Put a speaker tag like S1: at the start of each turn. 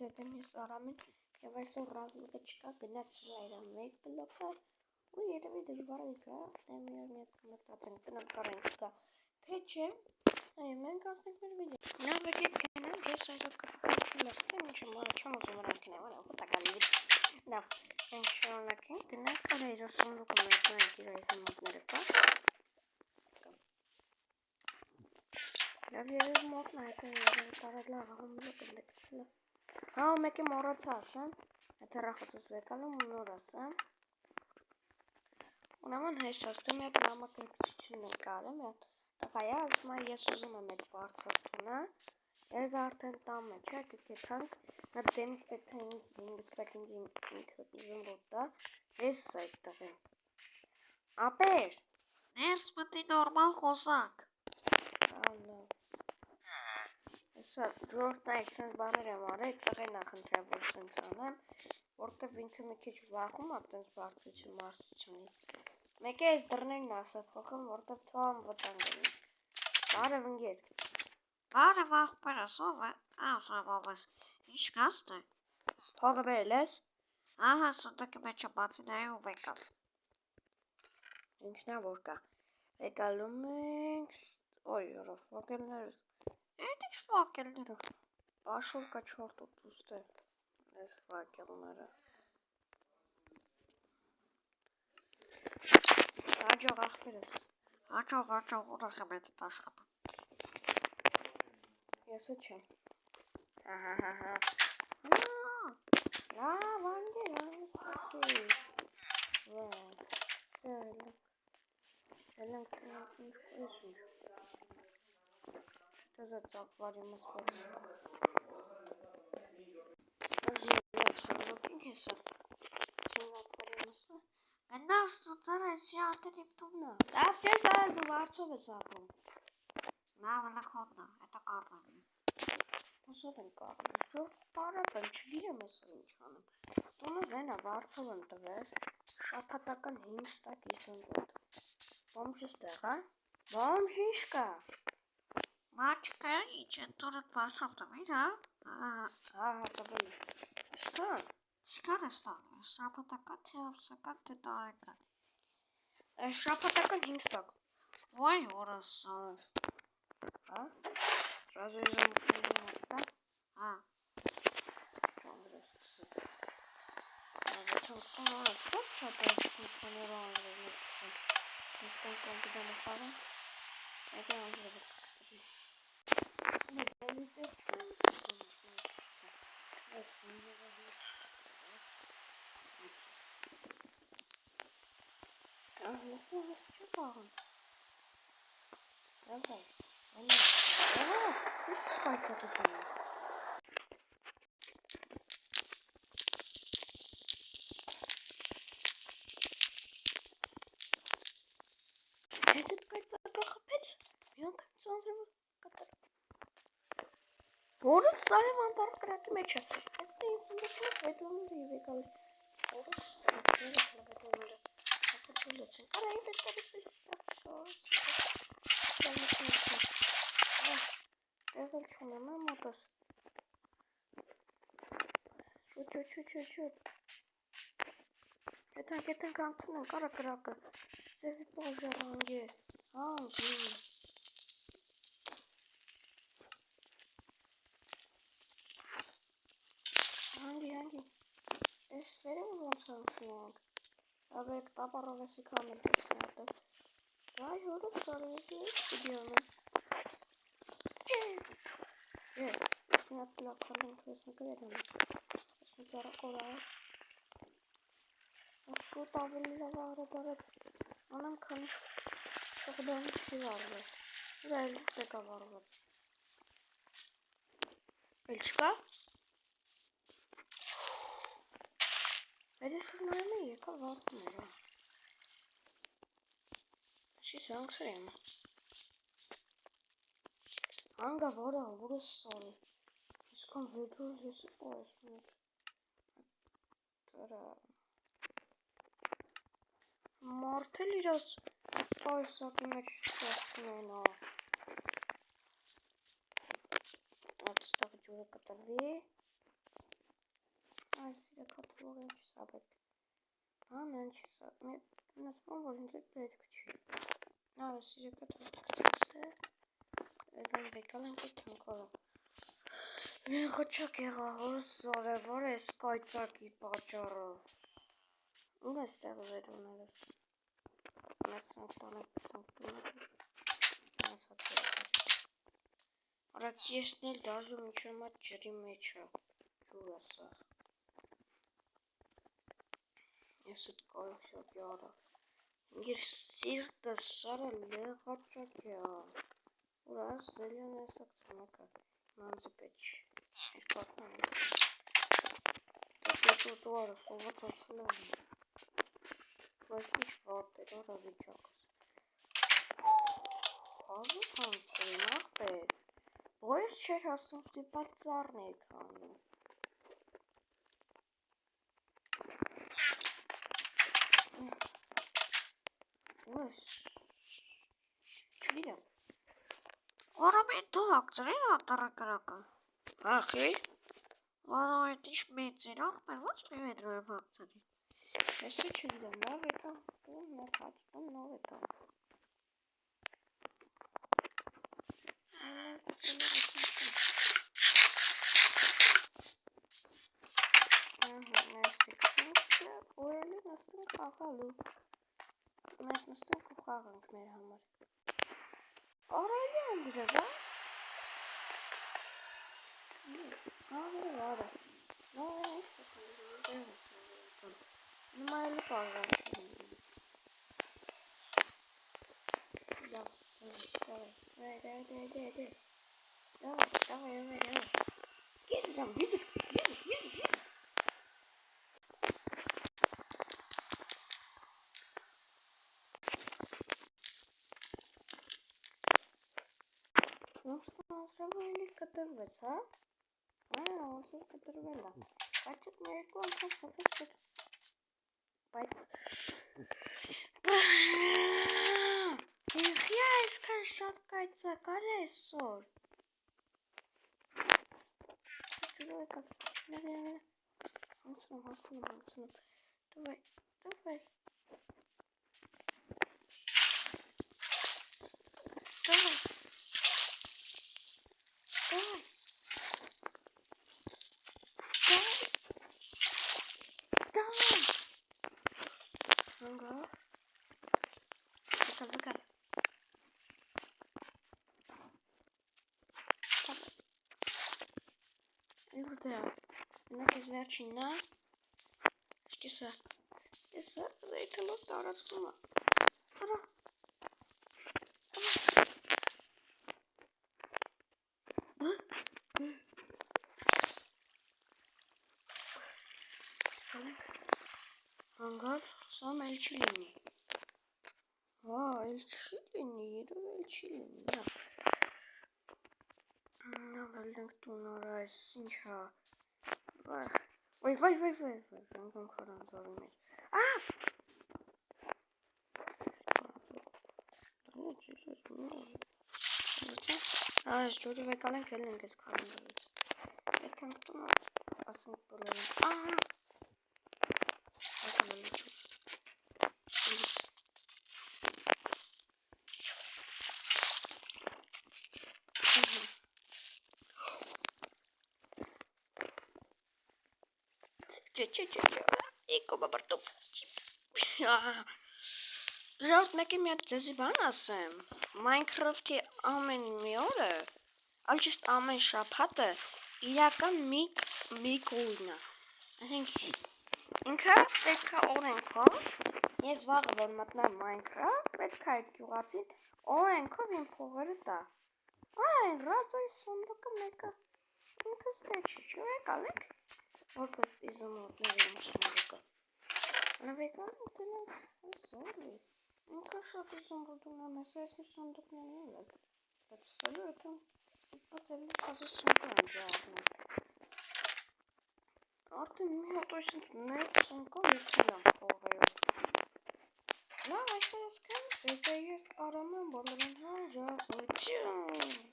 S1: ձեթեմ ես Արամին և այսօր ռազմիկը չկա գնացել այրան մեկ բլոկը ու երևի դժվար է գա մի հատ մտածենք տնապարենք գա թե չէ մենք անցնենք մեր վիդեո նավ եկեք գնանք ես այրով կպատկել լսկեմ ինչը չեմ ուզում նրանք նավան հոտակալի նավ մենք շարունակենք գնանք արայր սունդուկը մերկնենք իր այս մոտները կա Եվ երև մոտնա հետո երև տարել աղաղում բլոկ ընդեկցել Հա մեկի մորացա ասեմ Եթե ռախոցս վեկալում ու նոր ասեմ Ունաման հայս աստում եկ նամակրկչություն են կարեմ տղայա ասմա ես ուզում եմ էտ վարցորդունա Երև արդեն տամ է չէ կկեթանք նա դենիք պետք է ինգստակ ինձ իզում ոտա ես այդ տղեն Ապեր ներս մտի նորմալ խոսակ Հեսա ժորդ նայք սենց բաներ եմ արը, այդ տղ է նախընտրյա, որ սենց անեմ, որտև ինքը մի քիչ վախում ապտենց բարձություն մարսությունից։ Մեկ է այս դրներն ասատ խոխում, որտև թվամ վտանգ եմ։ Բարև ընգեր։ Բարև աղբերս, ով է, աղավավես, ինչ կաստ է։ Հողը բերել ես։ Ահա սունդակի մեջը բացի նայ ու վեկալ։ Ինքնա որ կա։ Վեկալում ենք, ոյ յորով, վոգելներս։ Էդ ինչ վակելները, աշով կա չորդ ու տուստ է, ես վակելները Հաջող աղբերս, հաջող ուրախ եմ էդ աշխապը Եսը չեմ Հահահահա Լավ անգեր անստացի Ելենք տնանք ինչ կույս ինչ Տեզա ծակվարի մսվոր Եվ շնորոքինք հեսա Սունվակվարի մսվոր Գնաս ծուծար էսի արդեն իմ տումնա Դավ կեզ այլ դու վարցով ես ապում Նա վլակ հոտնա, հետա կարնավ ես Հոսով են կարնավ Ժորդ պարապ են, չգիրեմ ես ինչ անեմ Տունը վենա վարցով են տվեր Շապատական 5 տակ իսն դոտ Բոմժիս տեղ, հա? Բոմժ ինչ կա Մաչկա ինչ են տորդ վարցով տվիր, հա? Հա, տվել է Շկան Շկան է ստան, շապատական թե ավսական թե տարեկան Շապատական 5 տակ Ոյ որս սարս Հա? Սразу իզում մոտկա Հա Անդրես տսեց Ավեթորկան արա Խոտ շատ այսնի պաներո անրով նեսքսում Նստան կոմպիդամը խարան Եկե անձրով կկտրի Մե բելի տեղ չում Այս ունևա հետ Նստան ես չու պաղն Դավայ Ինչ սպայցակություն է Հենց էդ կայցակա խպեց Միանք ծանձրվը կտր Որս սարև անտարը կրակի մեջ է Ես թե ինձ ընդեքնով վետլոները և եկալ Որս սարևները վետլոները Հապրտուլեց են Կարա իմ պետքարի պիստակ շորս Տեղել չունեմ է մոտս Շուտ Եթանք անցնեն կարա կրակը Ձևի պոժարանգ է Անգի Հանգի Ես վերեմ ոնց անցնենք Աբեք տապարով եսի կամել տեսնատը Վայ հորս սարվեսի էս վիդեոն է Ես մի հատ պլակալենք ես մի գրել եմ Ես մի ծարակոր այ Շուտ ավելի լավ արեբարետ Անեմ քանի Սղդանի չի վարվել Ուր այլ տեկա վարված Էլ չկա Բայց ես որ նայում է եկա վարդում էր Չի սանգսր եմ Հանգա վորա ուրս սարի Իսկան վեդրոլ ես այս մեկ Տրա Մարդել իրաս Պայսակի մեջ տեղտնեն Ատստաղ ջուրը կտրվի սա պետք բանը չի սա mən ասում որ ինձ պետք չի նավես իրեկա թողքացած է այդն վեկալ ենք թանկորը խոչակ եղա հորս զորևոր ես կայծակի պատճառով ուր ես տեղ վերուներս մեզ սանքտանեք Արակ եսն էլ դարժում ինչ-որ մատ ջրի մեջ է, ջուր ասա։ Ես էդ կարող շոպի արա։ Իր սիրտը սարը լեղաճակ է։ Ուր այս զելյոն էսակ ծմակը, մանձի պեչ, երկատման է։ Տասնետու դուարը սոված ասել եմ։ Բայց ինչ վարդ էր արա վիճակս։ Հազու հանցրին աղբեր։ Ոյս չէր հասնում ստիպալ ծառն էիք անում։ Ոյս, չգիտեմ։ Որոմին դու հակցրին ատառակրակը։ Ախի։ Որոմին ինչ մեծ էր աղբեր, ոչ մի մետրով եմ հակցրին։ Ես չգիտեմ, նավ եկա, նավ հացնում, նավ եկա։ Օրելի նստենք խաղալու, մենք նստենք ու խաղանք մեր համար, օրելի անձրև, անձրև արը, նավ այս պետք նմա էլի պարվան Давай. Get them, music. Ну что, сравнили катервец, а? Он все катервела. Хватит моей конкурса, хватит. Я искал шоткайца колесо. Чужой как. Наверное. Handsome. Давай. Ага. Выкал. Иудея. Некоторые вершина. Скиса. Это вот тарат сума. Ара. Անգար, սա էլ չի լինի։ Էլ չի լինի, երև էլ չի լինի, Նավ էլ ենք տունար այս, ինչ հա։ Վայ, անգամ խարանձարի մեջ։ Այս ջորը վեկալ ենք էլ ենք ես խարանձարից։ Եկ ենք տունար, ասենք տոլեր ենք։ Եկո բաբարտոպ Ժողովուրդ մեկի մի հատ ձեզի բան ասեմ Minecraft-ի ամեն մի օրը Ալջիստ ամեն շաբաթը իրական մի կույն է Այսինքն ինքը պետք է օրենքով Ես վաղը որ մտնեմ Minecraft պետք է այդ գյուղացին օրենքով իմ փողերը տա Այն ռազոյի սոնդոկը մեկը ինքս թե չեկալ եք Որպես իզոմոտներ եմ սոնդոկը Նավեկան ուտենք զորի Ինքը շատ իզոմոտուն եմ ես այս մի սոնդոկներն էլ եք Բայց հալու էտում ստիպված էլի խազի սոնդոկ եմ ժաղնեք Արդեն մի հատ այսինք մեկ սոնդոկ իցել եմ փողերով Լավ այսպես կան, սետը ես արամ եմ բոլորին հա ժաղնություն